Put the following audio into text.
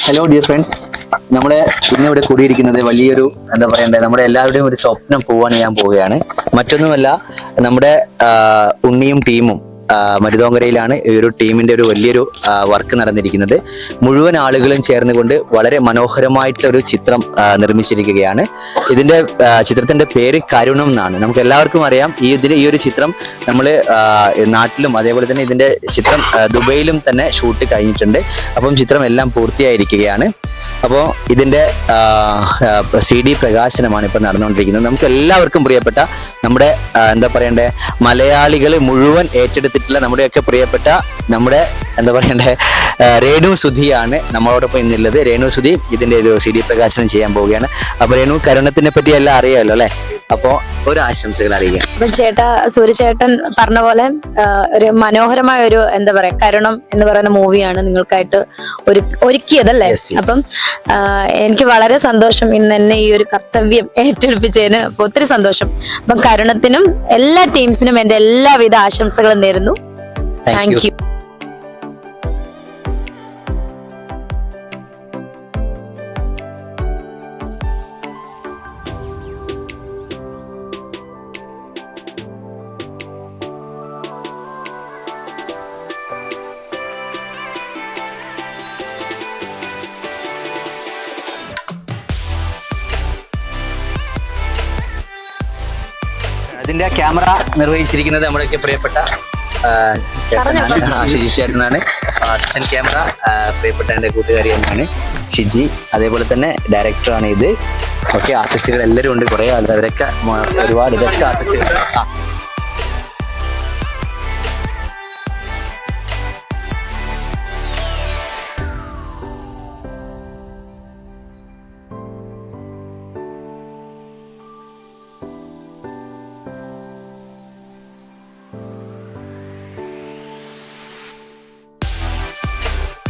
Hello dear friends, നമ്മുടെ ഇന്നിവിടെ കൂടിയിരിക്കുന്നത് വലിയൊരു എന്താ പറയണ്ടേ, നമ്മുടെ എല്ലാവരുടെയും ഒരു സ്വപ്നം പോവാൻ ഞാൻ പോവുകയാണ്. മറ്റൊന്നുമല്ല, നമ്മുടെ ഉണ്ണിയും ടീമും മരുതോങ്കരയിലാണ് ഈ ഒരു ടീമിന്റെ ഒരു വലിയൊരു വർക്ക് നടന്നിരിക്കുന്നത്. മുഴുവൻ ആളുകളും ചേർന്നുകൊണ്ട് വളരെ മനോഹരമായിട്ടുള്ള ഒരു ചിത്രം നിർമ്മിച്ചിരിക്കുകയാണ്. ഇതിന്റെ ചിത്രത്തിന്റെ പേര് കരുണം എന്നാണ്. നമുക്ക് എല്ലാവർക്കും അറിയാം, ഈ ഒരു ചിത്രം നമ്മൾ നാട്ടിലും അതേപോലെ തന്നെ ഇതിന്റെ ചിത്രം ദുബൈയിലും തന്നെ ഷൂട്ട് കഴിഞ്ഞിട്ടുണ്ട്. അപ്പം ചിത്രം എല്ലാം പൂർത്തിയായിരിക്കുകയാണ്. അപ്പോൾ ഇതിന്റെ CD പ്രകാശനമാണ് ഇപ്പൊ നടന്നുകൊണ്ടിരിക്കുന്നത്. നമുക്ക് എല്ലാവർക്കും പ്രിയപ്പെട്ട നമ്മുടെ എന്താ പറയണ്ടേ, മലയാളികൾ മുഴുവൻ ഏറ്റെടുത്തിട്ടുള്ള നമ്മുടെയൊക്കെ പ്രിയപ്പെട്ട നമ്മുടെ എന്താ പറയണ്ടേ രേണു സുധിയാണ് നമ്മളോടൊപ്പം ഇന്നുള്ളത്. രേണു സുധി ഇതിന്റെ ഒരു CD പ്രകാശനം ചെയ്യാൻ പോവുകയാണ്. അപ്പൊ രേണു, കരുണത്തിനെ പറ്റി എല്ലാം അറിയാമല്ലോ അല്ലെ? അപ്പോ ഒരു ആശംസകൾ അറിയിക്കാം. അപ്പൊ സൂര്യചേട്ടൻ പറഞ്ഞ പോലെ ഒരു മനോഹരമായ ഒരു എന്താ പറയാ കരുണം എന്ന് പറയുന്ന മൂവിയാണ് നിങ്ങൾക്കായിട്ട് ഒരുക്കിയതല്ലേ? അപ്പം എനിക്ക് വളരെ സന്തോഷം ഇന്ന് എന്നെ ഈ ഒരു കർത്തവ്യം ഏറ്റെടുപ്പിച്ചതിന്. അപ്പൊ ഒത്തിരി സന്തോഷം. അപ്പം കരുണത്തിനും എല്ലാ ടീംസിനും എന്റെ എല്ലാവിധ ആശംസകളും നേരുന്നു. Thank you. അതിന്റെ ക്യാമറ നിർവഹിച്ചിരിക്കുന്നത് നമ്മുടെയൊക്കെ പ്രിയപ്പെട്ട ഷിജി ചേട്ടനാണ്. അച്ഛൻ ക്യാമറ പ്രിയപ്പെട്ട എൻ്റെ കൂട്ടുകാരി എന്നാണ് ഷിജി. അതേപോലെ തന്നെ ഡയറക്ടറാണ് ഇത്. ഓക്കെ, ആർട്ടിസ്റ്റുകൾ എല്ലാവരും ഉണ്ട്, കുറേ ആളുകൾ. അവരൊക്കെ ഒരുപാട് ഇതൊക്കെ ആർട്ടിസ്റ്റുകൾ.